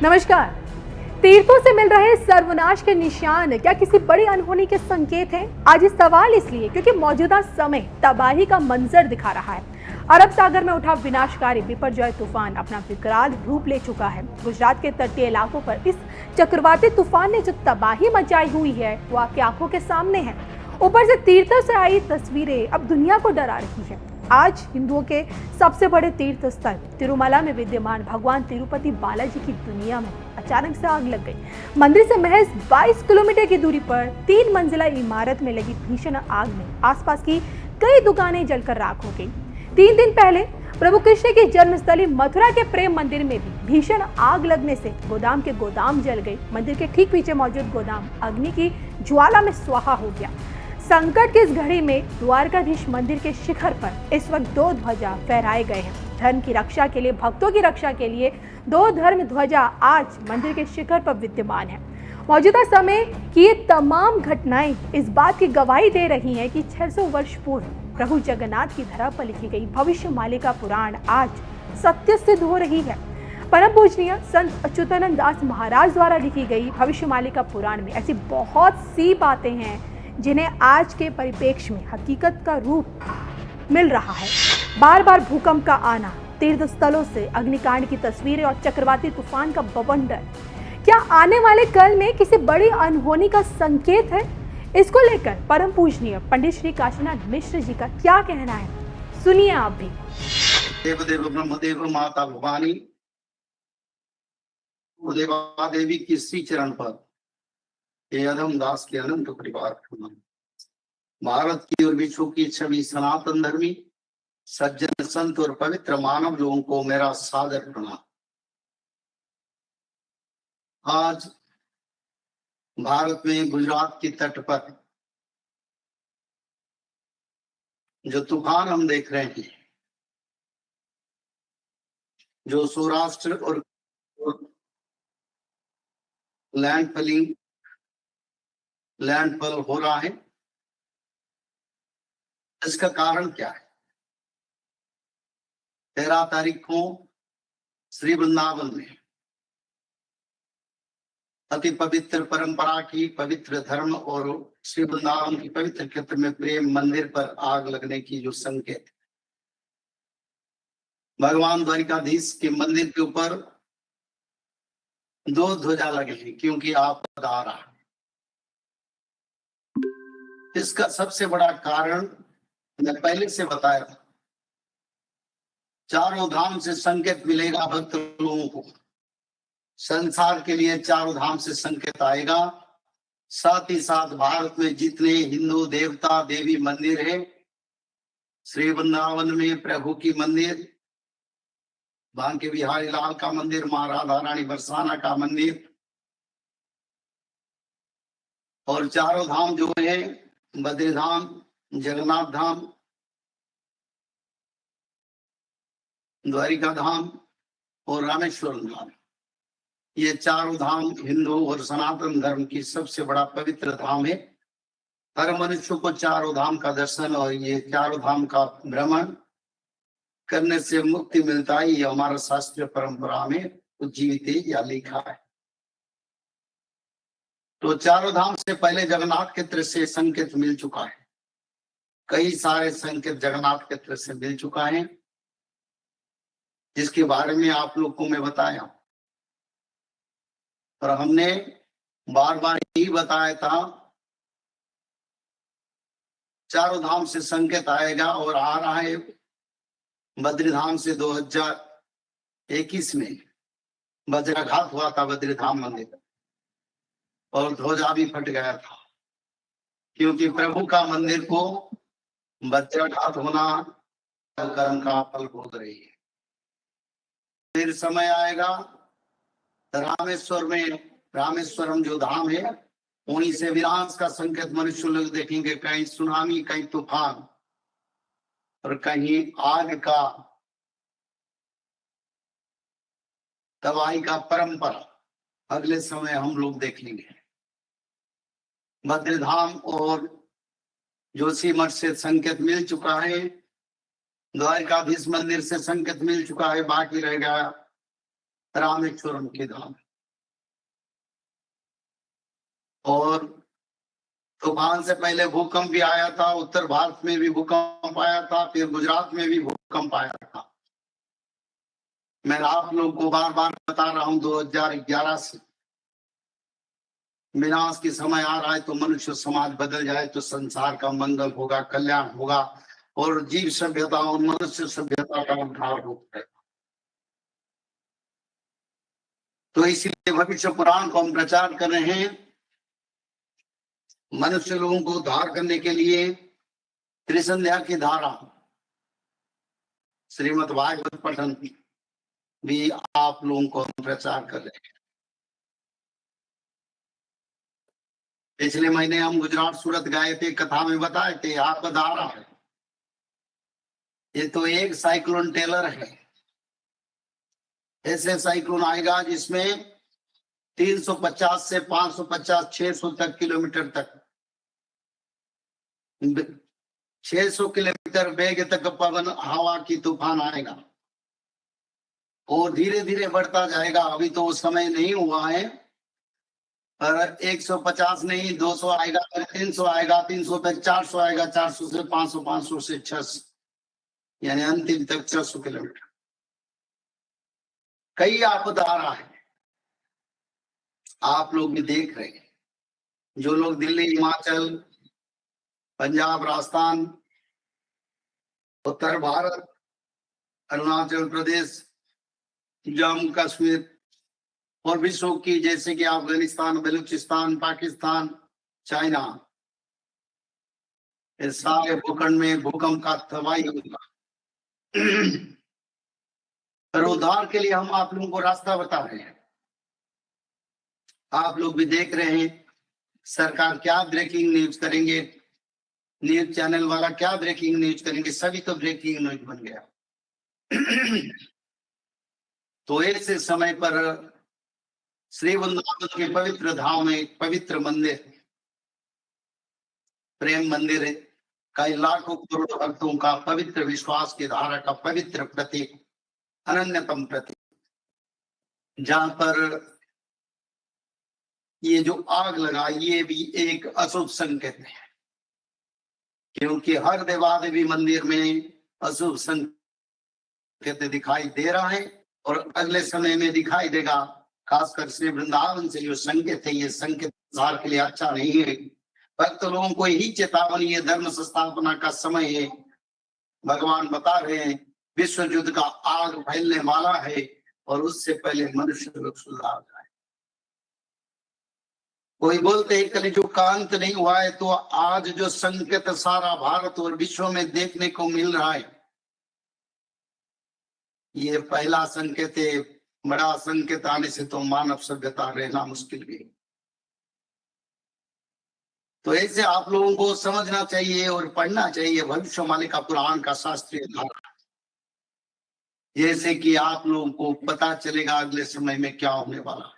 नमस्कार। तीर्थों से मिल रहे सर्वनाश के निशान क्या किसी बड़ी अनहोनी के संकेत हैं? आज इस सवाल इसलिए क्योंकि मौजूदा समय तबाही का मंजर दिखा रहा है। अरब सागर में उठा विनाशकारी बिपरजॉय तूफान अपना विकराल रूप ले चुका है। गुजरात के तटीय इलाकों पर इस चक्रवाती तूफान ने जो तबाही मचाई हुई है वो आपकी आंखों के सामने है। ऊपर से तीर्थों से आई तस्वीरें अब दुनिया को डरा रही है। आज हिंदुओं के सबसे बड़े तीर्थ स्थल तिरुमला में विद्यमान भगवान तिरुपति बालाजी की दुनिया में अचानक से आग लग गई। मंदिर से महज 22 किलोमीटर की दूरी पर 3 मंजिला इमारत में लगी भीषण आग में आसपास की कई दुकानें जलकर राख हो गई। 3 दिन पहले प्रभु कृष्ण की जन्मस्थली मथुरा के प्रेम मंदिर में भी भीषण आग लगने से गोदाम के गोदाम जल गए। मंदिर के ठीक पीछे मौजूद गोदाम अग्नि की ज्वाला में स्वाहा हो गया। संकट की इस घड़ी में द्वारकाधीश मंदिर के शिखर पर इस वक्त 2 ध्वजा फहराए गए हैं। धर्म की रक्षा के लिए, भक्तों की रक्षा के लिए 2 धर्म ध्वजा आज मंदिर के शिखर पर विद्यमान है। मौजूदा समय की ये तमाम घटनाएं इस बात की गवाही दे रही हैं कि 600 वर्ष पूर्व प्रभु जगन्नाथ की धरा पर लिखी गई भविष्यवाणी पुराण आज सत्य सिद्ध हो रही है। परम पूजनीय संत अच्युतानंद दास महाराज द्वारा लिखी गई भविष्यवाणी पुराण में ऐसी बहुत सी बातें हैं जिन्हें आज के परिप्रेक्ष्य में हकीकत का रूप मिल रहा है। बार बार भूकंप का आना, तीर्थ स्थलों से अग्निकांड की तस्वीरें और चक्रवाती तूफान का बवंडर क्या आने वाले कल में किसी बड़ी अनहोनी का संकेत है? इसको लेकर परम पूजनीय पंडित श्री काशीनाथ मिश्र जी का क्या कहना है, सुनिए आप भी। देवदेव ब्रह्मदेव माता भवानी देवा देवी की श्री चरण पर अधम दास के अनंत परिवार प्रणाम। भारत की और विश्व की छवि सनातन धर्मी सज्जन संत और पवित्र मानव लोगों को मेरा सादर प्रणाम। आज भारत में गुजरात की तट पर जो तूफान हम देख रहे हैं, जो सौराष्ट्र और लैंडफॉल हो रहा है, इसका कारण क्या है? 13 तारीख को श्री वृंदावन में अति पवित्र परंपरा की, पवित्र धर्म और श्री वृंदावन की पवित्र क्षेत्र में प्रेम मंदिर पर आग लगने की जो संकेत है, भगवान द्वारिकाधीश के मंदिर के ऊपर 2 ध्वजा लगे हैं क्योंकि आपदा आ रहा है। इसका सबसे बड़ा कारण मैं पहले से बताया था, चारों धाम से संकेत मिलेगा भक्त लोगों को। संसार के लिए चारों धाम से संकेत आएगा। साथ ही साथ भारत में जितने हिंदू देवता देवी मंदिर है, श्री वृंदावन में प्रभु की मंदिर, बांके बिहारी लाल का मंदिर, मां राधा रानी बरसाना का मंदिर और चारों धाम जो है बद्री धाम, जगन्नाथ धाम, द्वारिका धाम और रामेश्वरम धाम, ये चारों धाम हिंदू और सनातन धर्म की सबसे बड़ा पवित्र धाम है। हर मनुष्य को चारों धाम का दर्शन और ये चारों धाम का भ्रमण करने से मुक्ति मिलता है। ये हमारा शास्त्रीय परंपरा में उज्जीवित या लिखा है। तो चारों धाम से पहले जगन्नाथ क्षेत्र से संकेत मिल चुका है। कई सारे संकेत जगन्नाथ क्षेत्र से मिल चुका है, जिसके बारे में आप लोग को मैं बताया और हमने बार बार यही बताया था, चारों धाम से संकेत आएगा और आ रहा है। बद्रीधाम से 2021 में वज्राघात हुआ था बद्रीधाम मंदिर और ध्वजा भी फट गया था, क्योंकि प्रभु का मंदिर को वज्राघात होना कर्म का फल भोग रही है। फिर समय आएगा रामेश्वरम जो धाम है, उन्हीं से विनाश का संकेत मनुष्य लोग देखेंगे। कहीं सुनामी, कहीं तूफान और कहीं आग का, तबाही का परंपरा अगले समय हम लोग देख लेंगे। बद्रीधाम और जोशीमठ से संकेत मिल चुका है, द्वारकाधीश मंदिर से संकेत मिल चुका है, बाकी रह गया रामेश्वरम के धाम। और तूफान से पहले भूकंप भी आया था, उत्तर भारत में भी भूकंप आया था, फिर गुजरात में भी भूकंप आया था। मैं आप लोग को बार बार बता रहा हूं 2011 से विनाश की समय आ रहा है, तो मनुष्य समाज बदल जाए तो संसार का मंगल होगा, कल्याण होगा और जीव सभ्यता और मनुष्य सभ्यता का उद्धार होगा। तो इसीलिए भविष्य पुराण को हम प्रचार कर रहे हैं। मनुष्य लोगों को उद्धार करने के लिए त्रिसंध्या की धारा, श्रीमद् भागवत पठन भी आप लोगों को हम प्रचार कर रहे हैं। पिछले महीने हम गुजरात सूरत गए थे, कथा में बताए थे आपका धारा है। ये तो एक साइक्लोन टेलर है। ऐसे साइक्लोन आएगा जिसमें 350 से 550 600 तक किलोमीटर तक 600 किलोमीटर वेग तक पवन हवा की तूफान आएगा और धीरे धीरे बढ़ता जाएगा। अभी तो वो समय नहीं हुआ है, पर 150 नहीं 200 आएगा, फिर 300 आएगा, 300 पे 400 आएगा, 400 से 500, 500 से 600, यानी अंतिम तक 600 किलोमीटर। कई आपदा आ रहा है, आप लोग भी देख रहे हैं। जो लोग दिल्ली, हिमाचल, पंजाब, राजस्थान, उत्तर भारत, अरुणाचल प्रदेश, जम्मू कश्मीर और विश्व की जैसे कि अफगानिस्तान, बलूचिस्तान, पाकिस्तान, चाइना, इस सारे भूखंड में भूकंप का तबाही होगा। पर उद्धार के लिए हम आप लोगों को रास्ता बता रहे हैं। आप लोग भी देख रहे हैं सरकार क्या ब्रेकिंग न्यूज करेंगे, न्यूज चैनल वाला क्या ब्रेकिंग न्यूज करेंगे, सभी तो ब्रेकिंग न्यूज बन गया। तो ऐसे समय पर श्री वृंदावन के पवित्र धाम में एक पवित्र मंदिर, प्रेम मंदिर है, कई लाखों करोड़ों भक्तों का पवित्र विश्वास की धारा का पवित्र प्रतीक, अनन्यतम प्रतीक, जहां पर ये जो आग लगा ये भी एक अशुभ संकेत है, क्योंकि हर देवादेवी मंदिर में अशुभ संकेत दिखाई दे रहा है और अगले समय में दिखाई देगा। खासकर श्री वृंदावन से जो संकेत है, ये संकेत संसार के लिए अच्छा नहीं है। भक्त लोगों को ही चेतावनी, ये धर्म संस्थापना का समय है। भगवान बता रहे हैं विश्व युद्ध का आग फैलने वाला है और उससे पहले मनुष्य लोग सुधार जाए। कोई बोलते हैं कलियुग का अंत नहीं हुआ है, तो आज जो संकेत सारा भारत और विश्व में देखने को मिल रहा है, ये पहला संकेत है। बड़ा संकेत आने से तो मानव सभ्यता रहना मुश्किल भी। तो ऐसे आप लोगों को समझना चाहिए और पढ़ना चाहिए भविष्यवाणी का पुराण का शास्त्रीय धारा, जैसे कि आप लोगों को पता चलेगा अगले समय में क्या होने वाला।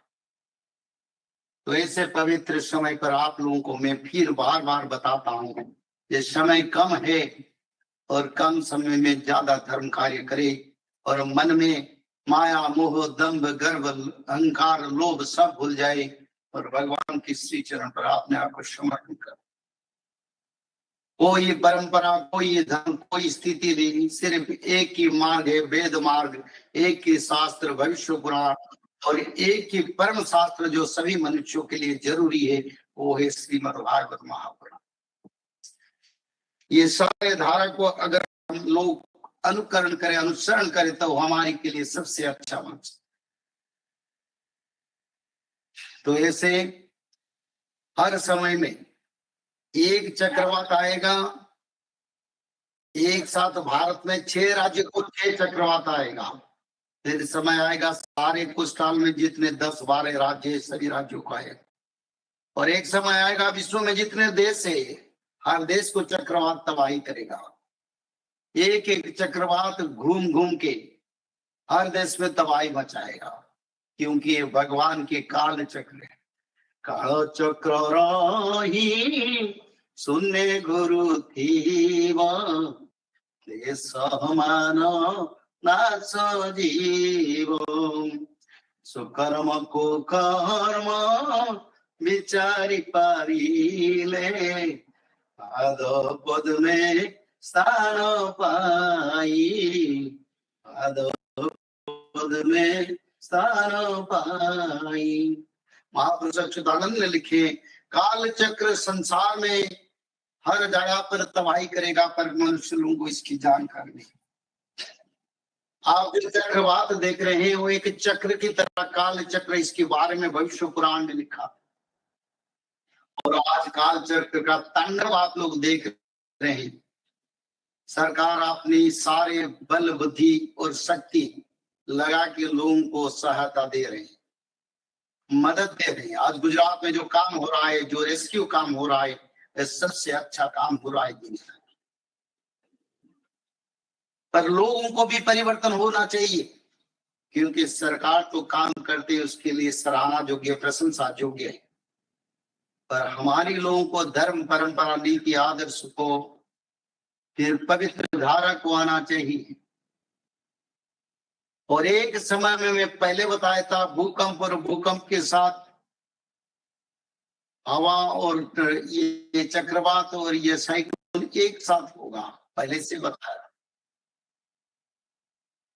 तो ऐसे पवित्र समय पर आप लोगों को मैं फिर बार बार बताता हूं, ये समय कम है और कम समय में ज्यादा धर्म कार्य करे और मन में माया, मोह, दंभ, गर्व, अहंकार, लोभ सब भूल जाए और भगवान की श्री चरण पर अपने आप को समर्पण कर। कोई परंपरा, कोई धर्म, कोई स्थिति नहीं, सिर्फ एक ही मार्ग है, वेद मार्ग, एक ही शास्त्र भविष्य पुराण और एक ही परम शास्त्र जो सभी मनुष्यों के लिए जरूरी है, वो है श्रीमद् भागवत महापुराण। ये सारे धारा को अगर हम लोग अनुकरण करें, अनुसरण करें, तो हमारे के लिए सबसे अच्छा मंच। तो ऐसे हर समय में एक चक्रवात आएगा, एक साथ भारत में 6 राज्य को 6 चक्रवात आएगा। फिर समय आएगा सारे कुष्ठाल में जितने 10-12 राज्य, सभी राज्यों को आएगा। और एक समय आएगा विश्व में जितने देश है, हर देश को चक्रवात तबाही करेगा। एक एक चक्रवात घूम घूम के हर देश में तबाही मचाएगा, क्योंकि ये भगवान के काल चक्र है। काल चक्र रही सुने गुरु थीव, समान नाश जीव, सुकर्म को कर्म विचारी पारिले पादो पद में स्थान पाई पादो पद में स्थान पाई। महापुरुष अच्युतानंद ने लिखे, काल चक्र संसार में हर जगह पर तबाही करेगा, पर मनुष्य लोगों को इसकी जानकारी नहीं। आप जो चक्रवात देख रहे हैं वो एक चक्र की तरह, काल चक्र, इसके बारे में भविष्य पुराण में लिखा। और आज काल चक्र का तांडव आप लोग देख रहे हैं। सरकार अपनी सारे बल बुद्धि और शक्ति लगा के लोगों को सहायता दे रहे हैं, मदद दे रहे हैं। आज गुजरात में जो काम हो रहा है, जो रेस्क्यू काम हो रहा है, सबसे अच्छा काम हो रहा है दुनिया में। पर लोगों को भी परिवर्तन होना चाहिए, क्योंकि सरकार तो काम करते है, उसके लिए सराहना योग्य, प्रशंसा योग्य है। पर हमारी लोगों को धर्म परंपरा नीति आदर्श को, फिर पवित्र धारा को आना चाहिए। और एक समय में मैं पहले बताया था, भूकंप और भूकंप के साथ हवा और ये चक्रवात और ये साइक्लोन एक साथ होगा, पहले से बताया।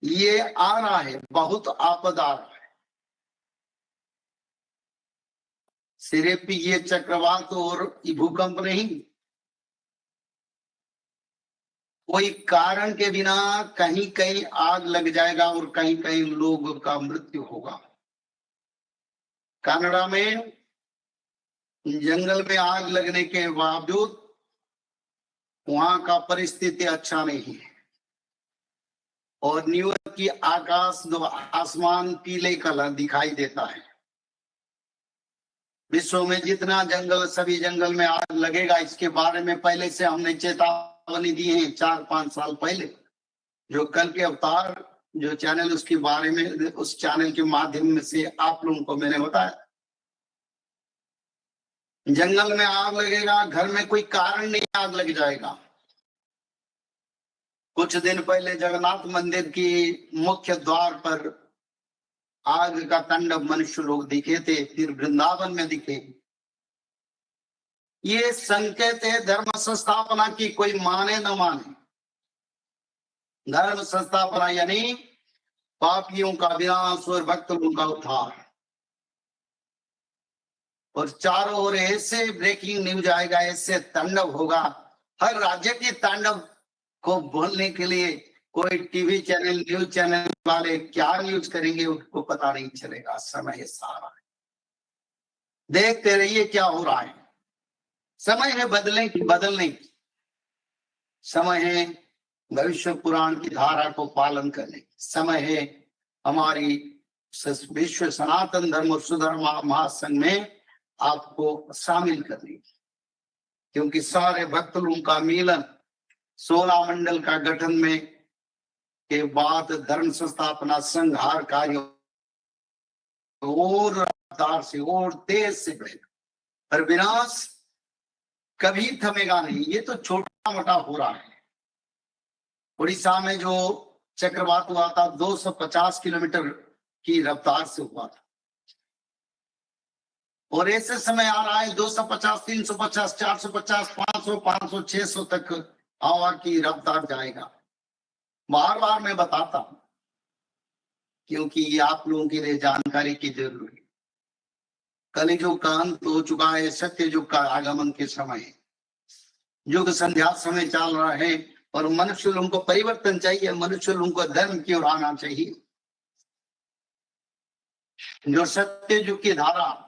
ये आ रहा है, बहुत आपदा आ रहा है। सिर्फ ये चक्रवात और ये भूकंप नहीं, कोई कारण के बिना कहीं कहीं आग लग जाएगा और कहीं कहीं लोगों का मृत्यु होगा। कनाडा में जंगल में आग लगने के बावजूद वहां का परिस्थिति अच्छा नहीं है। और न्यूयॉर्क की आसमान पीले कलर दिखाई देता है। विश्व में जितना जंगल, सभी जंगल में आग लगेगा, इसके बारे में पहले से हमने चेतावनी दी है 4-5 साल पहले। जो कल के अवतार जो चैनल, उसके बारे में, उस चैनल के माध्यम से आप लोगों को मैंने बताया। जंगल में आग लगेगा, घर में कोई कारण नहीं आग लग जाएगा। कुछ दिन पहले जगन्नाथ मंदिर की मुख्य द्वार पर आग का तांडव मनुष्य लोग दिखे थे, फिर वृंदावन में दिखे। ये संकेत है धर्म संस्थापना की, कोई माने न माने। धर्म संस्थापना यानी पापियों का विनाश और भक्त लोगों का उद्धार। और चारों ओर ऐसे ब्रेकिंग न्यूज आएगा, ऐसे तांडव होगा। हर राज्य की तांडव को बोलने के लिए कोई टीवी चैनल, न्यूज चैनल वाले क्या न्यूज करेंगे उनको पता नहीं चलेगा। समय सारा है, देखते रहिए क्या हो रहा है। समय है बदलने की, समय है भविष्य पुराण की धारा को पालन करने की, समय है हमारी विश्व सनातन धर्म और सुधर्म महासंघ में आपको शामिल करने की। क्योंकि सारे भक्त लोगों का मिलन 16 मंडल का गठन में के बाद धर्म संस्थापना संहार कार्य और रफ्तार से और तेज से बढ़ेगा, पर विनाश कभी थमेगा नहीं। ये तो छोटा मोटा हो रहा है। उड़ीसा में जो चक्रवात हुआ था 250 किलोमीटर की रफ्तार से हुआ था, और ऐसे समय आ रहा है 250, 350, 450, 500, 500, 600 तक हवा की रफ्तार जाएगा। बार बार मैं बताता हूं, क्योंकि ये आप लोगों के लिए जानकारी की जरूरत है। कलियुग का अंत हो चुका है, सत्य युग का आगमन के समय है। युग संध्या समय चल रहा है और मनुष्य लोगों को परिवर्तन चाहिए, मनुष्य लोगों को धर्म की ओर आना चाहिए। जो सत्य युग की धारा,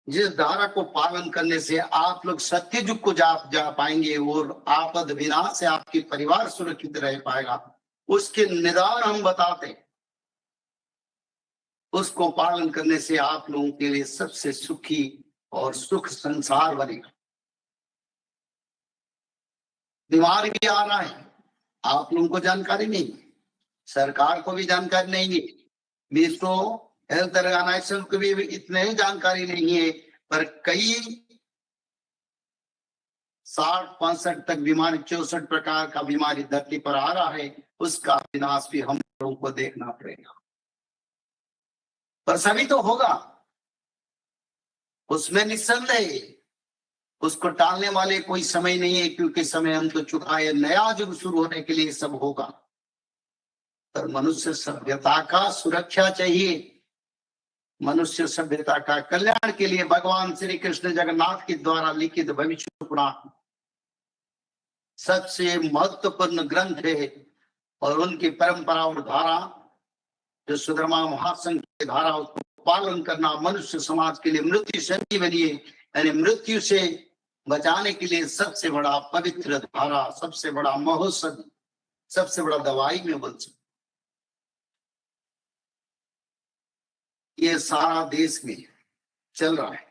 जिस धारा को पालन करने से आप लोग सत्य युग को जा पाएंगे और आपद विनाश से आपकी परिवार सुरक्षित रह पाएगा, उसके निदान हम बताते। उसको पालन करने से आप लोगों के लिए सबसे सुखी और सुख संसार बनेगा। बीमारी भी आ रहा है, आप लोगों को जानकारी नहीं है, सरकार को भी जानकारी नहीं है, विश्व हेल्थ ऑर्गेनाइजेशन को भी इतने ही जानकारी नहीं है। पर कई 60-65 तक बीमारी, 64 प्रकार का बीमारी धरती पर आ रहा है, उसका विनाश भी हम लोगों को देखना पड़ेगा। पर सभी तो होगा, उसमें निस्संदेह उसको टालने वाले कोई समय नहीं है, क्योंकि समय हम तो चुका है, नया युग शुरू होने के लिए सब होगा। पर मनुष्य सभ्यता का सुरक्षा चाहिए, मनुष्य सभ्यता का कल्याण के लिए भगवान श्री कृष्ण जगन्नाथ के द्वारा लिखित भविष्य पुराण सबसे महत्वपूर्ण ग्रंथ है। और उनकी परंपरा और धारा जो सुधर्मा महासंघ की धारा, उसको पालन करना मनुष्य समाज के लिए मृत्यु संजीवनी है, यानी मृत्यु से बचाने के लिए सबसे बड़ा पवित्र धारा, सबसे बड़ा महोत्सव, सबसे बड़ा दवाई में बोल सकते। ये सारा देश में चल रहा है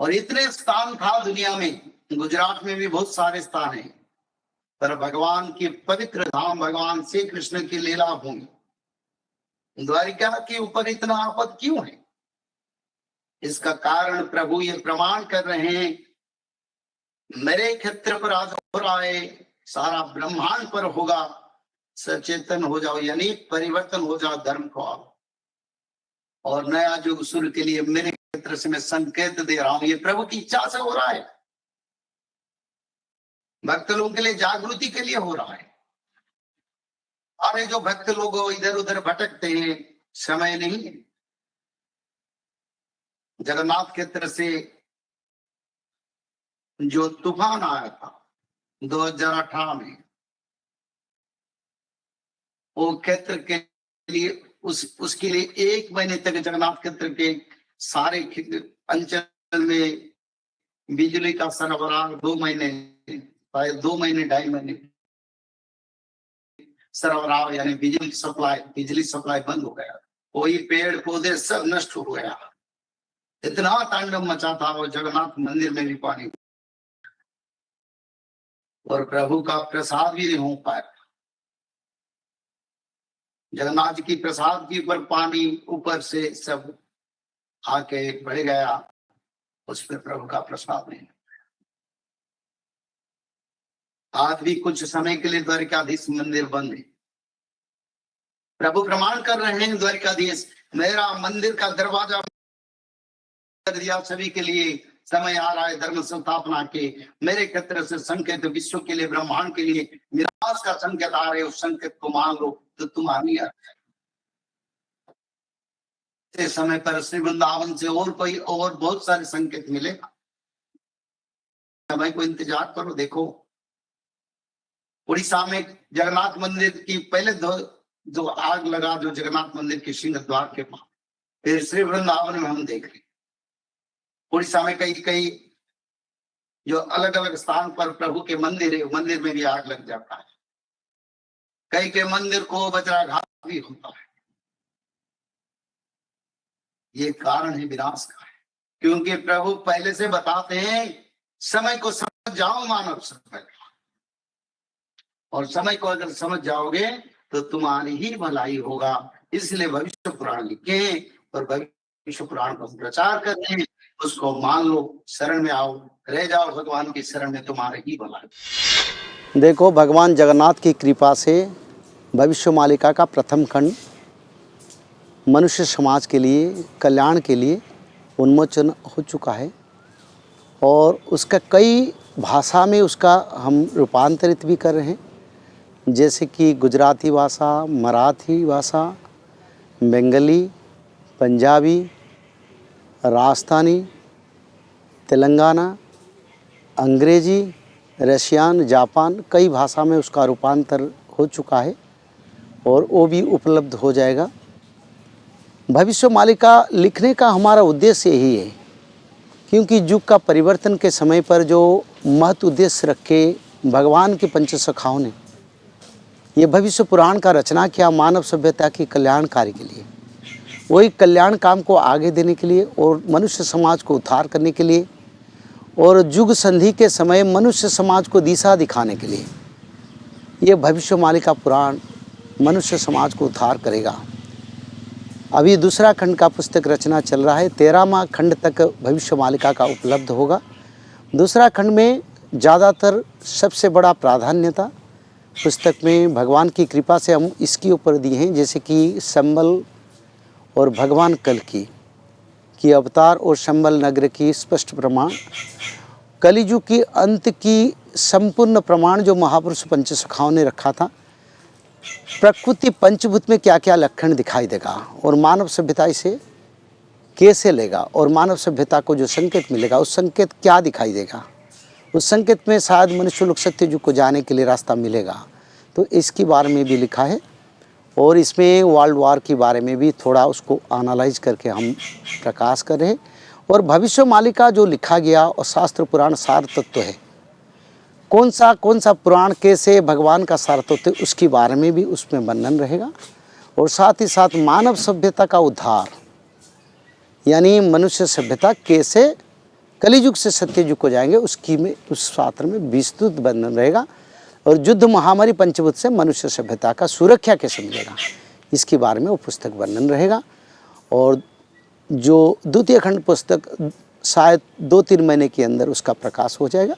और इतने स्थान था दुनिया में, गुजरात में भी बहुत सारे स्थान हैं, पर भगवान की पवित्र धाम, भगवान श्री कृष्ण की लीला भूमि द्वारिका के ऊपर इतना आपद क्यों है? इसका कारण प्रभु ये प्रमाण कर रहे हैं, मेरे क्षेत्र पर आज हो रहा है, सारा ब्रह्मांड पर होगा, सचेतन हो जाओ, यानी परिवर्तन हो जाओ, धर्म को आओ और नया युग शुरू के लिए मेरे क्षेत्र से मैं संकेत दे रहा हूं। ये प्रभु की इच्छा से हो रहा है, भक्त लोगों के लिए, जागृति के लिए हो रहा है। अरे जो भक्त लोग इधर उधर भटकते हैं, समय नहीं है। जगन्नाथ क्षेत्र से जो तूफान आया था 2018 में, वो क्षेत्र के लिए उसके लिए 1 महीने तक जगन्नाथ क्षेत्र के सारे अंचल में बिजली का सरबराह 2 महीने, 2 महीने 2.5 महीने सरबराह यानी बिजली सप्लाई बंद हो गया। कोई पेड़ पौधे सब नष्ट हो गया, इतना तांडव मचा था वो जगन्नाथ मंदिर में भी पानी, और प्रभु का प्रसाद भी नहीं हो पाया। जगन्नाथ जी की प्रसाद के ऊपर पानी ऊपर से सब आके बढ़ गया, उस पर प्रभु का प्रसाद नहीं। आज भी कुछ समय के लिए द्वारिकाधीश मंदिर बंद है। प्रभु प्रमाण कर रहे हैं, द्वारिकाधीश मेरा मंदिर का दरवाजा कर दिया सभी के लिए, समय आ रहा है धर्म संस्थापना के, मेरे क्षेत्र से संकेत विश्व के लिए, ब्रह्मांड के लिए विनाश का संकेत आ रहे, उस संकेत को मान लो तो तुम्हारी समय पर श्री वृंदावन से और कोई और बहुत सारे संकेत मिलेगा। समय को इंतजार करो। देखो उड़ीसा में जगन्नाथ मंदिर की पहले जो आग लगा, जो जगन्नाथ मंदिर के सिंह द्वार के पास, फिर श्री वृंदावन में हम देख रहे उड़ीसा में कई जो अलग अलग स्थान पर प्रभु के मंदिर है, मंदिर में भी आग लग जाता है। कई के मंदिर को वज्राघात भी होता है। ये कारण है विनाश का, क्योंकि प्रभु पहले से बताते हैं समय को समझ जाओ मानव समय, और समय को अगर समझ जाओगे तो तुम्हारी ही भलाई होगा। इसलिए भविष्य पुराण लिखे हैं और भविष्य पुराण का प्रचार करते हैं, उसको मान लो, शरण में आओ, रह जाओ भगवान की शरण में, तुम्हारे ही भलाई। देखो भगवान जगन्नाथ की कृपा से भविष्य मालिका का प्रथम खंड मनुष्य समाज के लिए, कल्याण के लिए उन्मोचन हो चुका है और उसका कई भाषा में उसका हम रूपांतरित भी कर रहे हैं, जैसे कि गुजराती भाषा, मराठी भाषा, बंगाली, पंजाबी, राजस्थानी, तेलंगाना, अंग्रेजी, रशियन, जापान, कई भाषा में उसका रूपांतर हो चुका है और वो भी उपलब्ध हो जाएगा। भविष्य मालिका लिखने का हमारा उद्देश्य यही है, क्योंकि युग का परिवर्तन के समय पर जो महत्व उद्देश्य रख के भगवान के पंचसखाओं ने ये भविष्य पुराण का रचना किया मानव सभ्यता की कल्याण कार्य के लिए, वही कल्याण काम को आगे देने के लिए और मनुष्य समाज को उद्धार करने के लिए और युग संधि के समय मनुष्य समाज को दिशा दिखाने के लिए ये भविष्य मालिका पुराण मनुष्य समाज को उद्धार करेगा। अभी दूसरा खंड का पुस्तक रचना चल रहा है, 13वां खंड तक भविष्य मालिका का उपलब्ध होगा। दूसरा खंड में ज़्यादातर सबसे बड़ा प्राधान्यता पुस्तक में भगवान की कृपा से हम इसके ऊपर दिए हैं, जैसे कि संबल और भगवान कल्कि कि अवतार और संबल नगर की स्पष्ट प्रमाण, कलियुग की अंत की संपूर्ण प्रमाण जो महापुरुष पंचसखाओं ने रखा था। प्रकृति पंचभूत में क्या क्या लक्षण दिखाई देगा और मानव सभ्यता इसे कैसे लेगा, और मानव सभ्यता को जो संकेत मिलेगा उस संकेत क्या दिखाई देगा, उस संकेत में शायद मनुष्य लोग सत्ययुग को जाने के लिए रास्ता मिलेगा। तो इसके बारे में भी लिखा है, और इसमें वर्ल्ड वार के बारे में भी थोड़ा उसको एनालाइज करके हम प्रकाश कर रहे हैं। और भविष्यवाणी का जो लिखा गया और शास्त्र पुराण सार तत्व है, कौन सा पुराण कैसे भगवान का सार तत्व है, उसके बारे में भी उसमें वर्णन रहेगा। और साथ ही साथ मानव सभ्यता का उद्धार, यानी मनुष्य सभ्यता कैसे कलियुग से सत्ययुग को जाएंगे, उसकी में उस शास्त्र में विस्तृत वर्णन रहेगा। और युद्ध महामारी पंचभूत से मनुष्य सभ्यता का सुरक्षा कैसे मिलेगा, इसके बारे में वो पुस्तक वर्णन रहेगा। और जो द्वितीय खंड पुस्तक शायद 2-3 महीने के अंदर उसका प्रकाश हो जाएगा।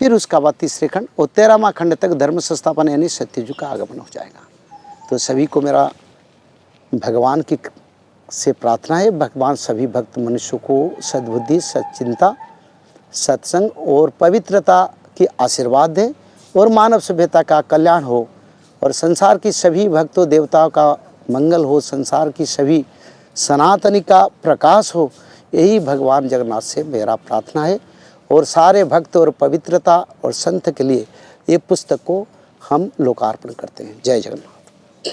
फिर उसका बाद तीसरे खंड और 13वां खंड तक धर्म संस्थापन यानी सत्ययुग का आगमन हो जाएगा। तो सभी को मेरा भगवान की से प्रार्थना है, भगवान सभी भक्त मनुष्यों को सद्बुद्धि, सच्चिंता, सत्संग और पवित्रता की आशीर्वाद दें, और मानव सभ्यता का कल्याण हो, और संसार की सभी भक्तों देवताओं का मंगल हो, संसार की सभी सनातनी का प्रकाश हो। यही भगवान जगन्नाथ से मेरा प्रार्थना है। और सारे भक्त और पवित्रता और संत के लिए ये पुस्तक को हम लोकार्पण करते हैं। जय जगन्नाथ।